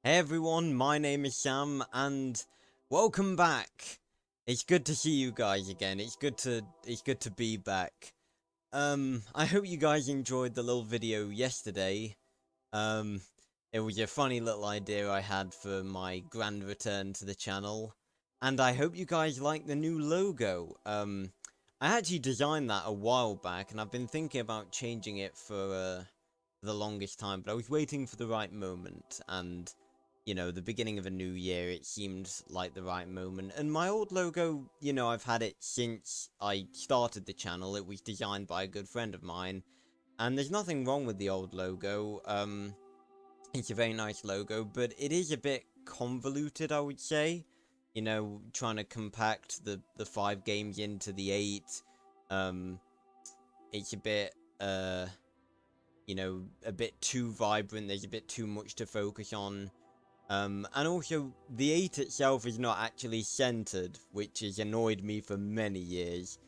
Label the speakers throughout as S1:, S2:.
S1: Hey everyone, my name is Sam, and welcome back. It's good to see you guys again. It's good to be back. I hope you guys enjoyed the little video yesterday. Um, it was a funny little idea I had for my grand return to the channel, and I hope you guys like the new logo. I actually designed that a while back, and I've been thinking about changing it for the longest time, but I was waiting for the right moment, and the beginning of a new year, it seemed like the right moment. And my old logo, I've had it since I started the channel. It was designed by a good friend of mine, and there's nothing wrong with the old logo. It's a very nice logo, but it is a bit convoluted, I would say. Trying to compact the 5 games into the 8. Um, it's a bit, a bit too vibrant. There's a bit too much to focus on. And also, the 8 itself is not actually centered, which has annoyed me for many years.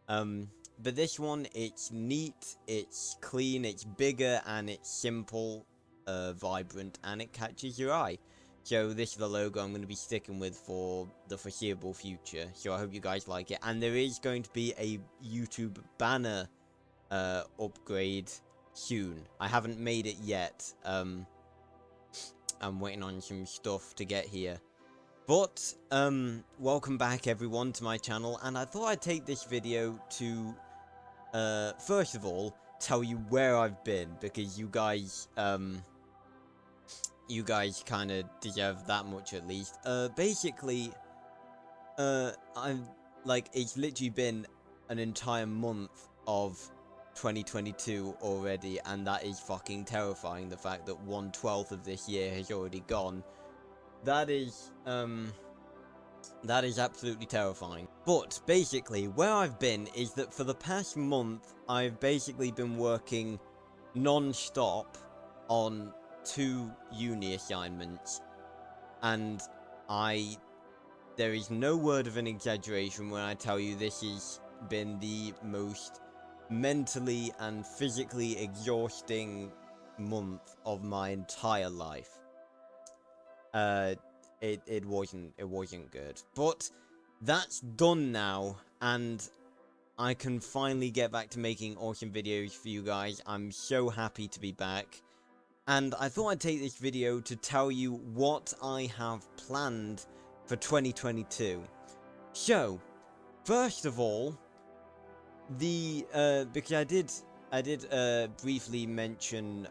S1: But this one, it's neat, it's clean, it's bigger, and it's simple, vibrant, and it catches your eye. So this is the logo I'm going to be sticking with for the foreseeable future. So I hope you guys like it. And there is going to be a YouTube banner, upgrade soon. I haven't made it yet. I'm waiting on some stuff to get here. But, welcome back everyone to my channel, and I thought I'd take this video to, first of all, tell you where I've been, because you guys kind of deserve that much at least. Basically, I'm, like, it's literally been an entire month of 2022 already, and that is fucking terrifying, the fact that 1/12 of this year has already gone. That is, that is absolutely terrifying. But basically, where I've been is that for the past month, I've basically been working non-stop on 2 uni assignments. And there is no word of an exaggeration when I tell you this has been the most mentally and physically exhausting month of my entire life. It wasn't good. But that's done now, and I can finally get back to making awesome videos for you guys. I'm so happy to be back. And I thought I'd take this video to tell you what I have planned for 2022. So, first of all, because I did briefly mention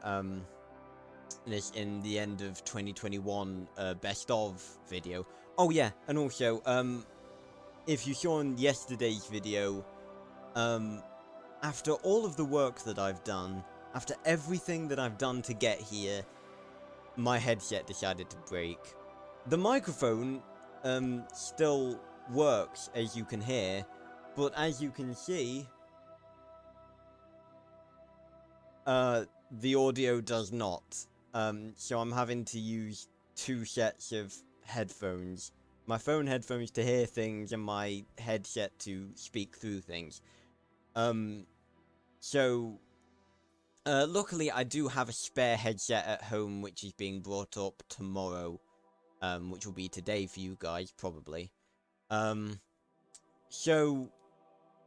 S1: this in the end of 2021 best of video. Oh yeah, and also if you saw in yesterday's video, after all of the work that I've done, after everything that I've done to get here, my headset decided to break. The microphone still works, as you can hear, but as you can see, the audio does not. So I'm having to use 2 sets of headphones. My phone headphones to hear things and my headset to speak through things. So, luckily I do have a spare headset at home which is being brought up tomorrow. Which will be today for you guys, probably. So,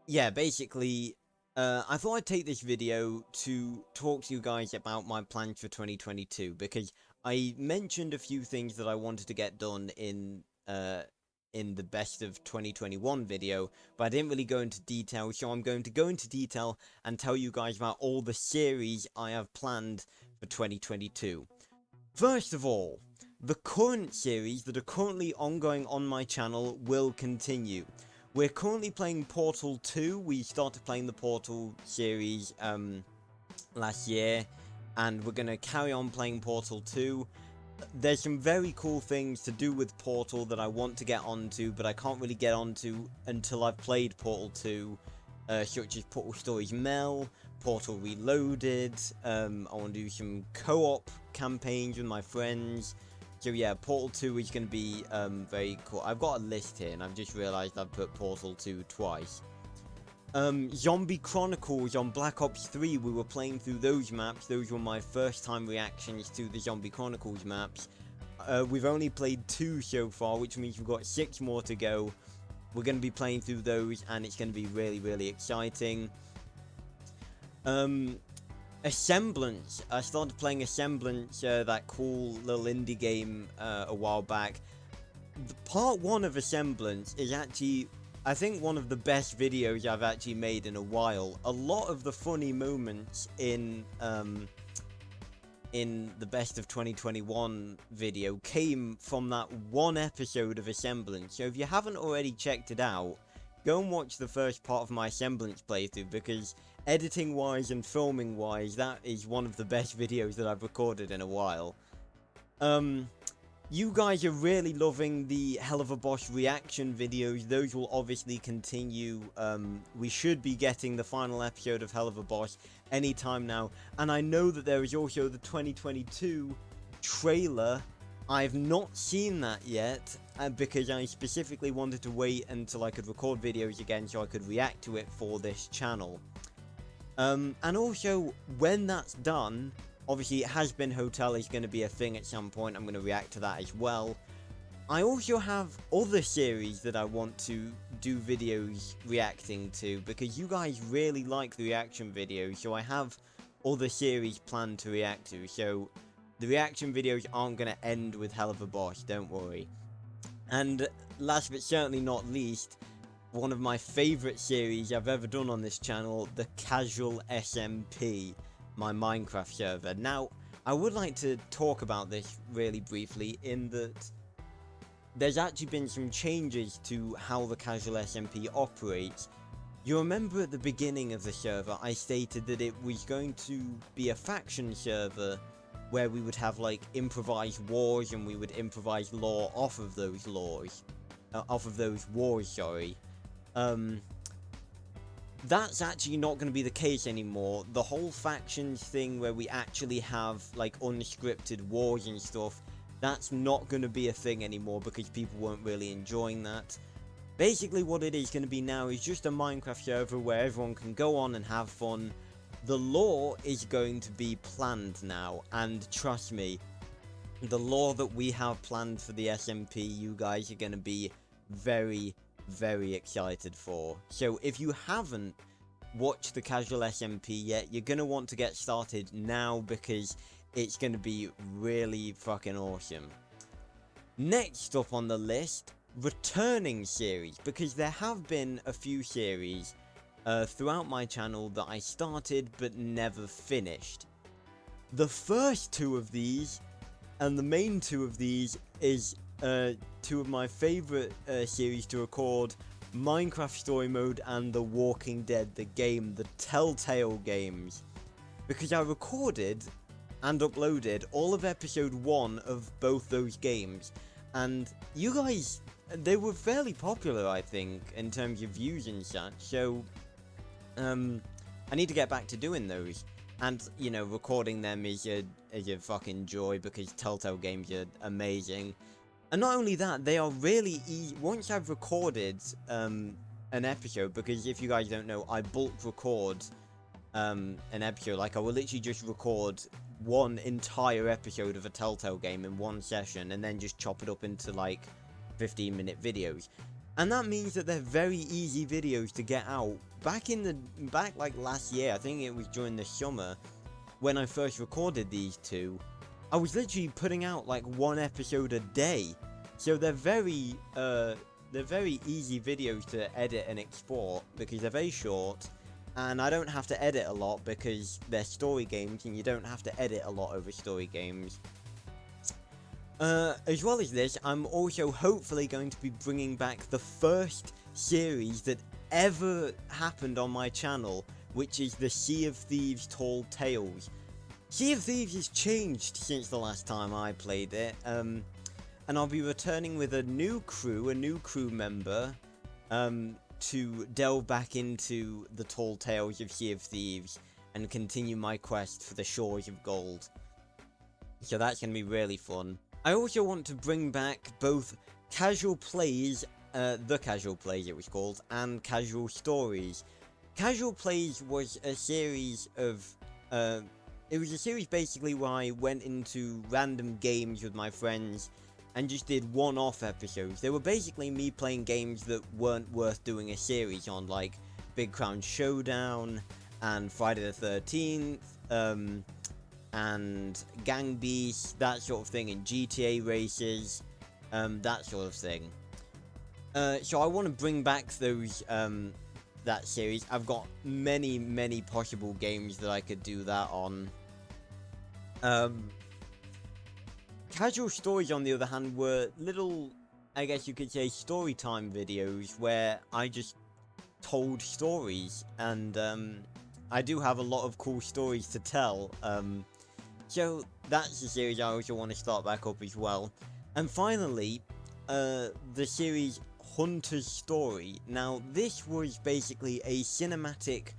S1: yeah, basically, I thought I'd take this video to talk to you guys about my plans for 2022, because I mentioned a few things that I wanted to get done in the best of 2021 video, but I didn't really go into detail, so I'm going to go into detail and tell you guys about all the series I have planned for 2022. First of all, the current series that are currently ongoing on my channel will continue. We're currently playing Portal 2. We started playing the Portal series last year, and we're going to carry on playing Portal 2. There's some very cool things to do with Portal that I want to get onto, but I can't really get onto until I've played Portal 2, such as Portal Stories Mel, Portal Reloaded. I want to do some co-op campaigns with my friends. So yeah, Portal 2 is going to be very cool. I've got a list here, and I've just realised I've put Portal 2 twice. Zombie Chronicles on Black Ops 3, we were playing through those maps. Those were my first time reactions to the Zombie Chronicles maps. We've only played 2 so far, which means we've got 6 more to go. We're going to be playing through those, and it's going to be really, really exciting. Assemblance. I started playing Assemblance, that cool little indie game, a while back. The part 1 of Assemblance is actually, I think, one of the best videos I've actually made in a while. A lot of the funny moments in the Best of 2021 video came from that one episode of Assemblance. So if you haven't already checked it out, go and watch the first part of my Assemblance playthrough, because editing wise and filming wise, that is one of the best videos that I've recorded in a while. You guys are really loving the Helluva Boss reaction videos. Those will obviously continue. We should be getting the final episode of Helluva Boss anytime now. And I know that there is also the 2022 trailer. I've not seen that yet, because I specifically wanted to wait until I could record videos again so I could react to it for this channel. And also, when that's done, obviously, It Has Been Hotel is going to be a thing at some point. I'm going to react to that as well. I also have other series that I want to do videos reacting to, because you guys really like the reaction videos, so I have other series planned to react to. So the reaction videos aren't going to end with Helluva Boss, don't worry. And last but certainly not least, one of my favourite series I've ever done on this channel, the Casual SMP. My Minecraft server. Now, I would like to talk about this really briefly, in that there's actually been some changes to how the Casual SMP operates. You remember at the beginning of the server, I stated that it was going to be a faction server where we would have like improvised wars, and we would improvise lore off of those wars, sorry. That's actually not going to be the case anymore. The whole factions thing where we actually have like unscripted wars and stuff, that's not going to be a thing anymore, because people weren't really enjoying that. Basically what it is going to be now is just a Minecraft server where everyone can go on and have fun. The lore is going to be planned now, and trust me, the lore that we have planned for the SMP, you guys are going to be very, very excited for. So if you haven't watched the Casual SMP yet, you're going to want to get started now, because it's going to be really fucking awesome. Next up on the list, returning series, because there have been a few series throughout my channel that I started but never finished. The first 2 of these, and the main 2 of these, is 2 of my favourite series to record: Minecraft Story Mode and The Walking Dead, the game, the Telltale games. Because I recorded and uploaded all of episode 1 of both those games, and you guys, they were fairly popular, I think, in terms of views and such, so I need to get back to doing those. And, you know, recording them is a fucking joy, because Telltale games are amazing. And not only that, they are really easy. Once I've recorded an episode, because if you guys don't know, I bulk record an episode. Like, I will literally just record one entire episode of a Telltale game in one session, and then just chop it up into like 15-minute videos. And that means that they're very easy videos to get out. Back like last year, I think it was during the summer, when I first recorded these 2, I was literally putting out like 1 episode a day. So they're very easy videos to edit and export, because they're very short, and I don't have to edit a lot because they're story games, and you don't have to edit a lot over story games. As well as this, I'm also hopefully going to be bringing back the first series that ever happened on my channel, which is the Sea of Thieves Tall Tales. Sea of Thieves has changed since the last time I played it, and I'll be returning with a new crew member, to delve back into the Tall Tales of Sea of Thieves and continue my quest for the Shores of Gold. So that's going to be really fun. I also want to bring back both Casual Plays, the Casual Plays it was called, and Casual Stories. Casual Plays was a series of it was a series basically where I went into random games with my friends and just did one-off episodes. They were basically me playing games that weren't worth doing a series on, like Big Crown Showdown and Friday the 13th, and Gang Beasts, that sort of thing, and GTA races, that sort of thing. So I want to bring back those, that series. I've got many possible games that I could do that on. Casual Stories, on the other hand, were little, I guess you could say, story time videos where I just told stories, and I do have a lot of cool stories to tell. So that's the series I also want to start back up as well. And finally, the series Hunter's Story. Now, this was basically a cinematic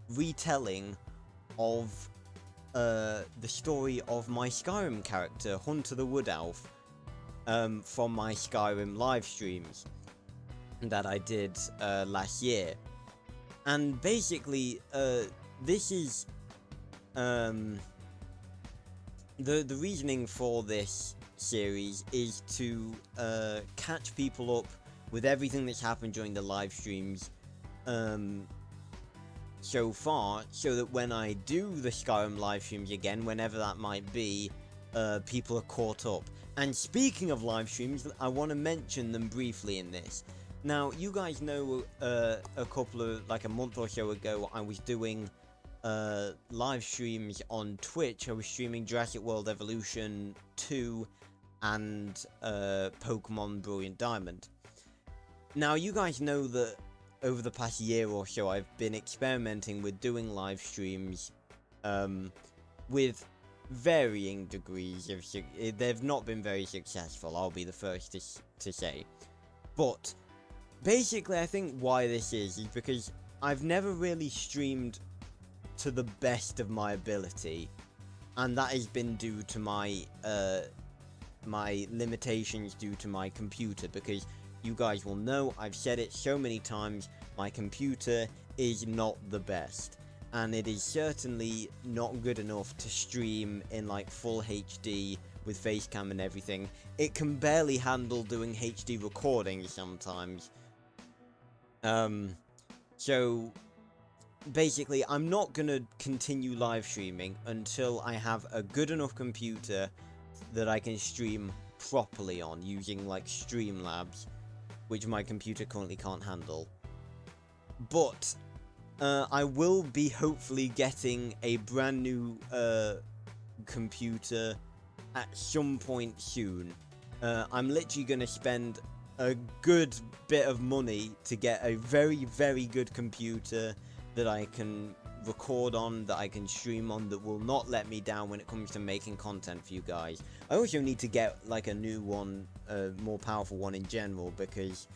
S1: retelling of the story of my Skyrim character, Hunter the Wood Elf, from my Skyrim live streams that I did last year. And basically, this is the reasoning for this series is to catch people up with everything that's happened during the live streams so far, so that when I do the Skyrim live streams again, whenever that might be, people are caught up. And speaking of live streams, I want to mention them briefly in this. Now, you guys know a couple of, like a month or so ago, I was doing live streams on Twitch. I was streaming Jurassic World Evolution 2 and Pokemon Brilliant Diamond. Now, you guys know that over the past year or so, I've been experimenting with doing live streams with varying degrees of they've not been very successful, I'll be the first to say. But basically, I think why this is because I've never really streamed to the best of my ability, and that has been due to my my limitations due to my computer, because you guys will know, I've said it so many times, my computer is not the best, and it is certainly not good enough to stream in like full HD with facecam and everything. It can barely handle doing HD recording sometimes. So basically, I'm not gonna continue live streaming until I have a good enough computer that I can stream properly on, using like Streamlabs, which my computer currently can't handle. But I will be hopefully getting a brand new computer at some point soon. I'm literally gonna spend a good bit of money to get a very good computer that I can record on, that I can stream on, that will not let me down when it comes to making content for you guys. I also need to get like a new one, a more powerful one in general, because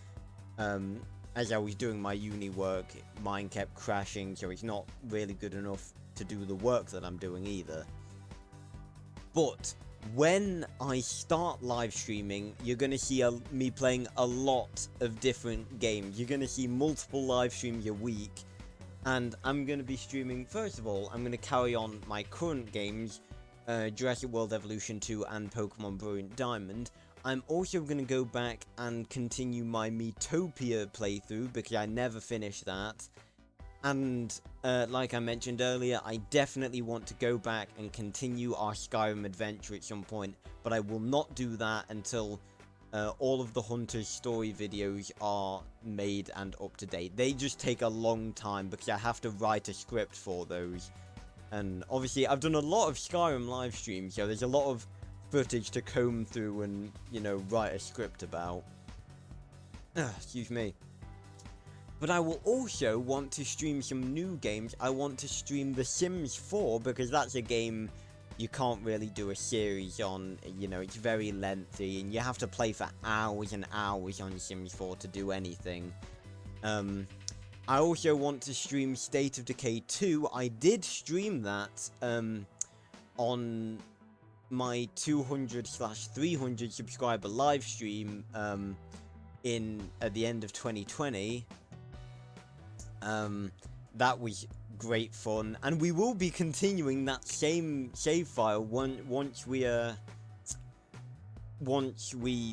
S1: as I was doing my uni work, mine kept crashing, so it's not really good enough to do the work that I'm doing either. But when I start live streaming, you're going to see me playing a lot of different games. You're going to see multiple live streams a week, and I'm going to be streaming, first of all, I'm going to carry on my current games, Jurassic World Evolution 2 and Pokemon Brilliant Diamond. I'm also going to go back and continue my Miitopia playthrough, because I never finished that. And like I mentioned earlier, I definitely want to go back and continue our Skyrim adventure at some point, but I will not do that until all of the Hunter's Story videos are made and up to date. They just take a long time because I have to write a script for those. And obviously I've done a lot of Skyrim live streams, so there's a lot of footage to comb through and, you know, write a script about. Excuse me. But I will also want to stream some new games. I want to stream The Sims 4, because that's a game you can't really do a series on. You know, it's very lengthy, and you have to play for hours and hours on Sims 4 to do anything. I also want to stream State of Decay 2. I did stream that on my 200/300 subscriber live stream at the end of 2020. That was great fun, and we will be continuing that same save file once we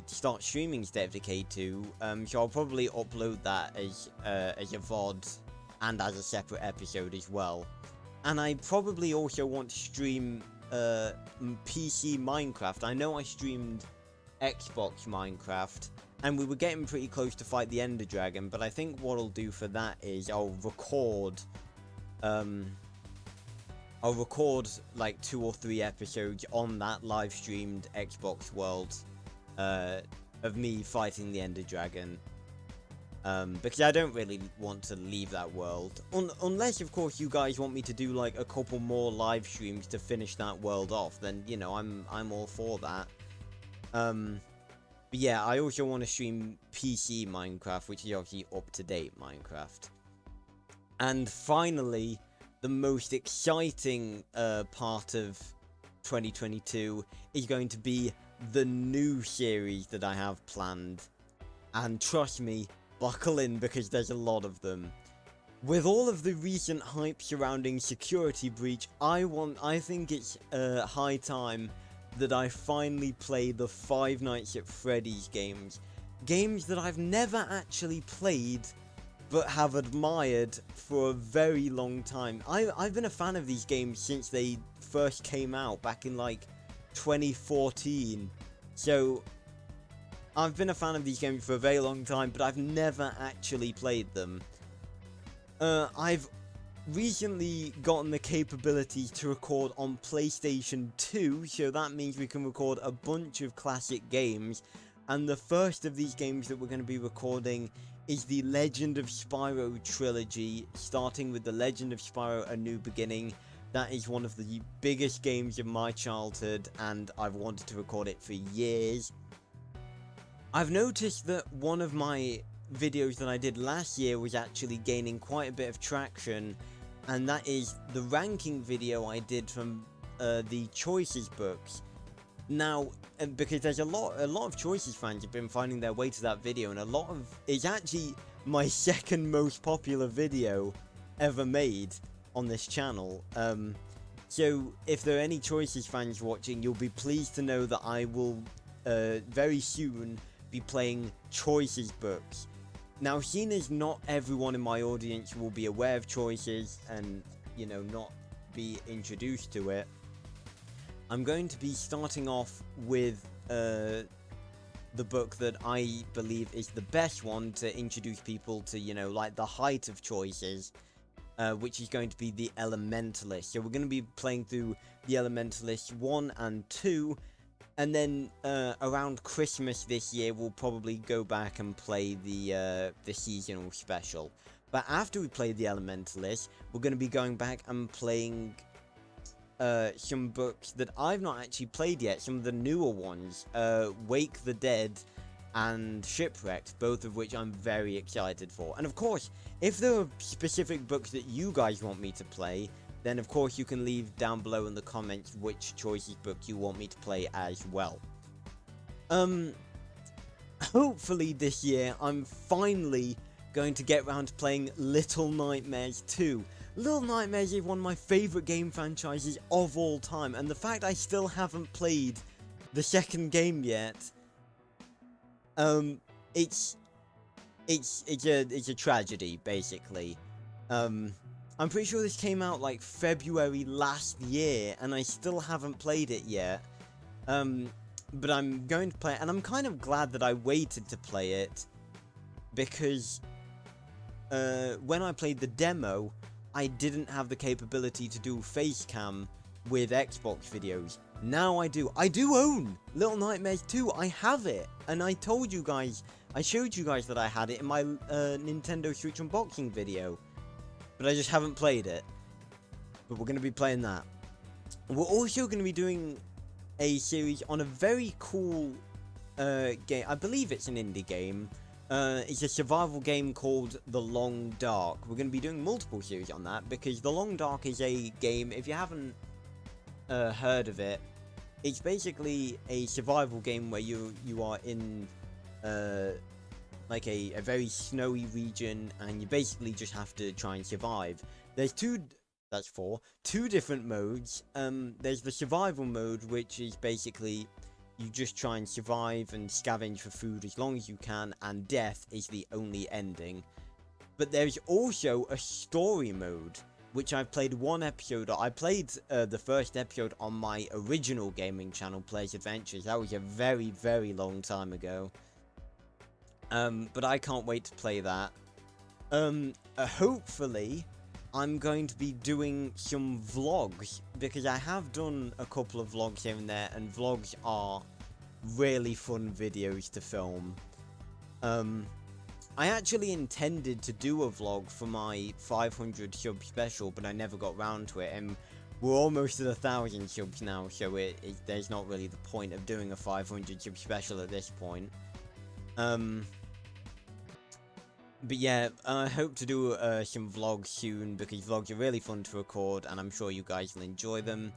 S1: start streaming State of Decay 2. So I'll probably upload that as a VOD and as a separate episode as well. And I probably also want to stream PC Minecraft. I know I streamed Xbox Minecraft, and we were getting pretty close to fight the Ender Dragon, but I think what I'll do for that is I'll record like 2 or 3 episodes on that live streamed Xbox world of me fighting the Ender Dragon, because I don't really want to leave that world unless of course you guys want me to do like a couple more live streams to finish that world off. Then, you know, I'm all for that. But yeah, I also want to stream PC Minecraft, which is obviously up-to-date Minecraft. And finally, the most exciting part of 2022 is going to be the new series that I have planned. And trust me, buckle in, because there's a lot of them. With all of the recent hype surrounding Security Breach, I think it's high time that I finally play the Five Nights at Freddy's games. Games that I've never actually played, but have admired for a very long time. I've been a fan of these games since they first came out back in like 2014. So I've been a fan of these games for a very long time, but I've never actually played them. I've recently gotten the capability to record on PlayStation 2, so that means we can record a bunch of classic games, and the first of these games that we're going to be recording is the Legend of Spyro trilogy, starting with the Legend of Spyro A New Beginning. That is one of the biggest games of my childhood, and I've wanted to record it for years. I've noticed that one of my videos that I did last year was actually gaining quite a bit of traction, and that is the ranking video I did from the Choices books. Now, because there's a lot of Choices fans have been finding their way to that video, and it's actually my second most popular video ever made on this channel. So if there are any Choices fans watching, you'll be pleased to know that I will very soon be playing Choices books. Now, seeing as not everyone in my audience will be aware of Choices and, you know, not be introduced to it, I'm going to be starting off with the book that I believe is the best one to introduce people to, you know, like the height of Choices, which is going to be The Elementalist. So we're going to be playing through The Elementalist 1 and 2, and then around Christmas this year, we'll probably go back and play the seasonal special. But after we play The Elementalist, we're going to be going back and playing some books that I've not actually played yet, some of the newer ones, Wake the Dead and Shipwrecked, both of which I'm very excited for. And of course, if there are specific books that you guys want me to play, then of course you can leave down below in the comments which Choices book you want me to play as well. Hopefully this year I'm finally going to get around to playing Little Nightmares 2. Little Nightmares is one of my favourite game franchises of all time, and the fact I still haven't played the second game yet, it's a tragedy, basically. I'm pretty sure this came out like February last year, and I still haven't played it yet. But I'm going to play it, and I'm kind of glad that I waited to play it, because when I played the demo, I didn't have the capability to do facecam with Xbox videos. Now I do. I do own Little Nightmares 2. I have it, and I told you guys, I showed you guys that I had it in my Nintendo Switch unboxing video. But I just haven't played it. But we're going to be playing that. We're also going to be doing a series on a very cool game. I believe it's an indie game. It's a survival game called The Long Dark. We're going to be doing multiple series on that, because The Long Dark is a game, if you haven't heard of it, it's basically a survival game where you are in like a very snowy region, and you basically just have to try and survive. There's that's four, two different modes. There's the survival mode, which is basically you just try and survive and scavenge for food as long as you can, and death is the only ending. But there's also a story mode, which I've played one episode of. I played the first episode on my original gaming channel, Players Adventures. That was a very, very long time ago. But I can't wait to play that. Hopefully, I'm going to be doing some vlogs, because I have done a couple of vlogs here and there, and vlogs are really fun videos to film. I actually intended to do a vlog for my 500 sub special, but I never got round to it, and we're almost at 1,000 subs now, so there's not really the point of doing a 500 sub special at this point. But yeah, I hope to do some vlogs soon, because vlogs are really fun to record, and I'm sure you guys will enjoy them.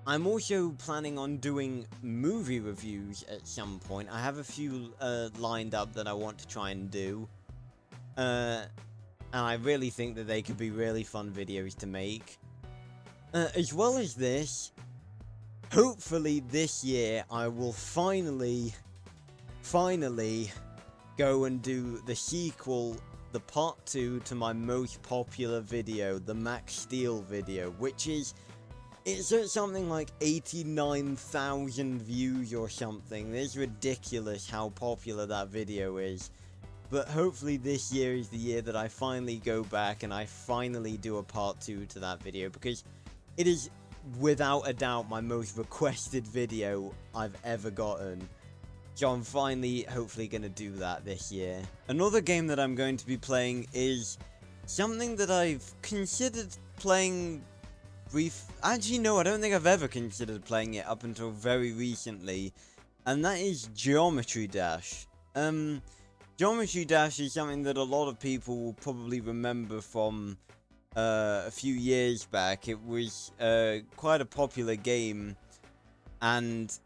S1: I'm also planning on doing movie reviews at some point. I have a few lined up that I want to try and do. And I really think that they could be really fun videos to make. As well as this, hopefully this year I will finally go and do the sequel, the part 2 to my most popular video, the Max Steel video, which is... it's at something like 89,000 views or something. It's ridiculous how popular that video is. But hopefully this year is the year that I finally go back and I finally do a part 2 to that video, because it is without a doubt my most requested video I've ever gotten. So I'm finally, hopefully, going to do that this year. Another game that I'm going to be playing is something that I've considered playing actually, no, I don't think I've ever considered playing it up until very recently, and that is Geometry Dash. Geometry Dash is something that a lot of people will probably remember from a few years back. It was quite a popular game, and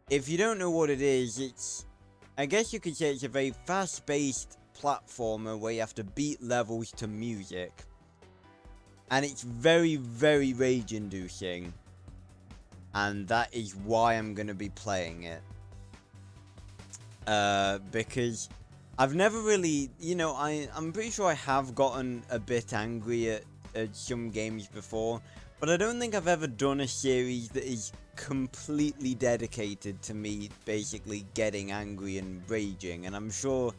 S1: if you don't know what it is, I guess you could say it's a very fast-paced platformer where you have to beat levels to music. And it's very, very rage-inducing. And that is why I'm going to be playing it. Because I've never really... you know, I'm pretty sure I have gotten a bit angry at some games before. But I don't think I've ever done a series that is completely dedicated to me basically getting angry and raging. And I'm sure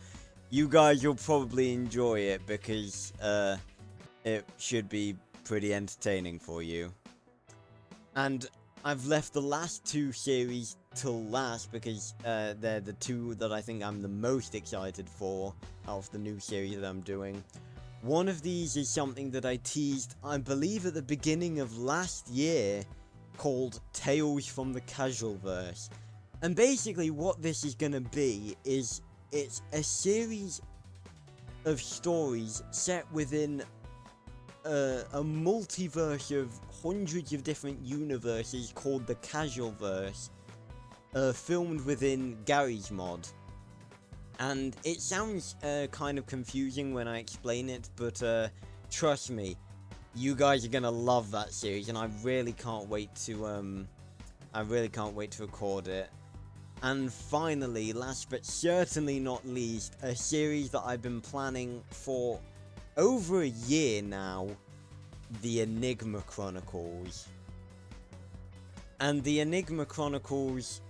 S1: you guys will probably enjoy it, because... it should be pretty entertaining for you. And I've left the last two series till last, because they're the two that I think I'm the most excited for out of the new series that I'm doing. One of these is something that I teased, I believe, at the beginning of last year, called Tales from the Casualverse. And basically what this is gonna be is, it's a series of stories set within a multiverse of hundreds of different universes called the Casualverse, filmed within Garry's Mod. And it sounds kind of confusing when I explain it, but trust me, you guys are gonna love that series, and I really can't wait to record it. And finally, last but certainly not least, a series that I've been planning for over a year now, the Enigma Chronicles. And the Enigma Chronicles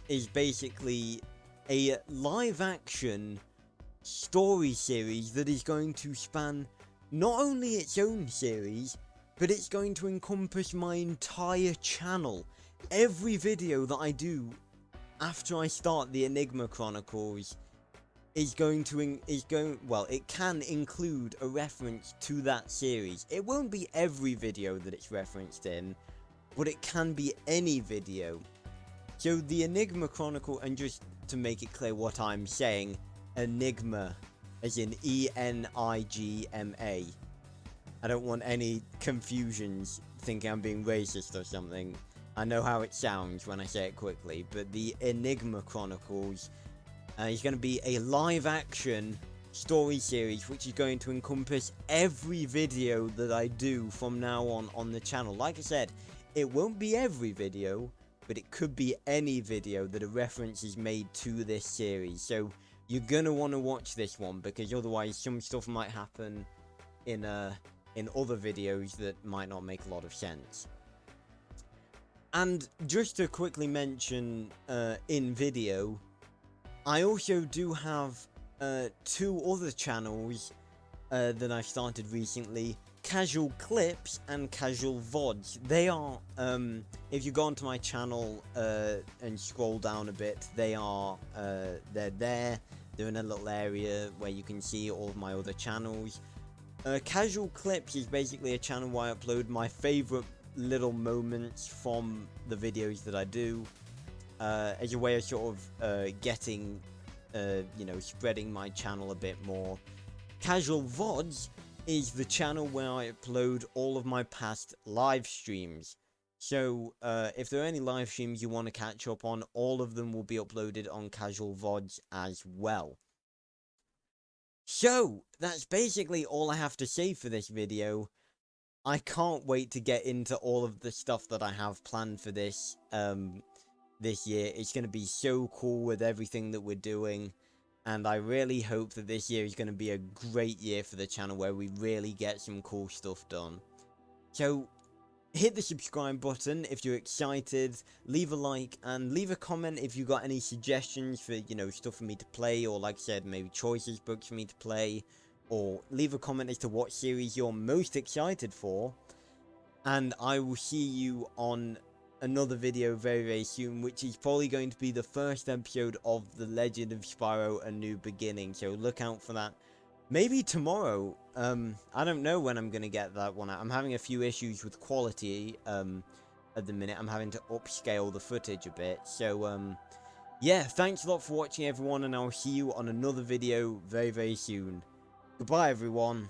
S1: is basically a live-action story series that is going to span not only its own series, but it's going to encompass my entire channel. Every video that I do after I start the Enigma Chronicles is going to it can include a reference to that series. It won't be every video that it's referenced in, but it can be any video. So the Enigma Chronicle, and just to make it clear what I'm saying, Enigma, as in E-N-I-G-M-A. I don't want any confusions thinking I'm being racist or something. I know how it sounds when I say it quickly, but the Enigma Chronicles is going to be a live-action story series, which is going to encompass every video that I do from now on the channel. Like I said, it won't be every video, but it could be any video that a reference is made to this series. So you're gonna want to watch this one, because otherwise some stuff might happen in other videos that might not make a lot of sense. And just to quickly mention, in video, I also do have 2 other channels that I started recently: Casual Clips and Casual VODs. They are, if you go onto my channel and scroll down a bit, they're there. They're in a little area where you can see all of my other channels. Casual Clips is basically a channel where I upload my favorite little moments from the videos that I do, as a way of sort of getting, spreading my channel a bit more. Casual VODs is the channel where I upload all of my past live streams. So, if there are any live streams you want to catch up on, all of them will be uploaded on Casual VODs as well. So, that's basically all I have to say for this video. I can't wait to get into all of the stuff that I have planned for this year. It's going to be so cool with everything that we're doing, and I really hope that this year is going to be a great year for the channel, where we really get some cool stuff done. So hit the subscribe button if you're excited, leave a like, and leave a comment if you got any suggestions for, stuff for me to play, or like I said, maybe choices books for me to play, or leave a comment as to what series you're most excited for. And I will see you on another video very, very soon, which is probably going to be the first episode of The Legend of Spyro: A New Beginning, so look out for that. Maybe tomorrow. I don't know when I'm gonna get that one out. I'm having a few issues with quality at the minute. I'm having to upscale the footage a bit. So yeah, thanks a lot for watching, everyone, and I'll see you on another video very, very soon. Goodbye, everyone.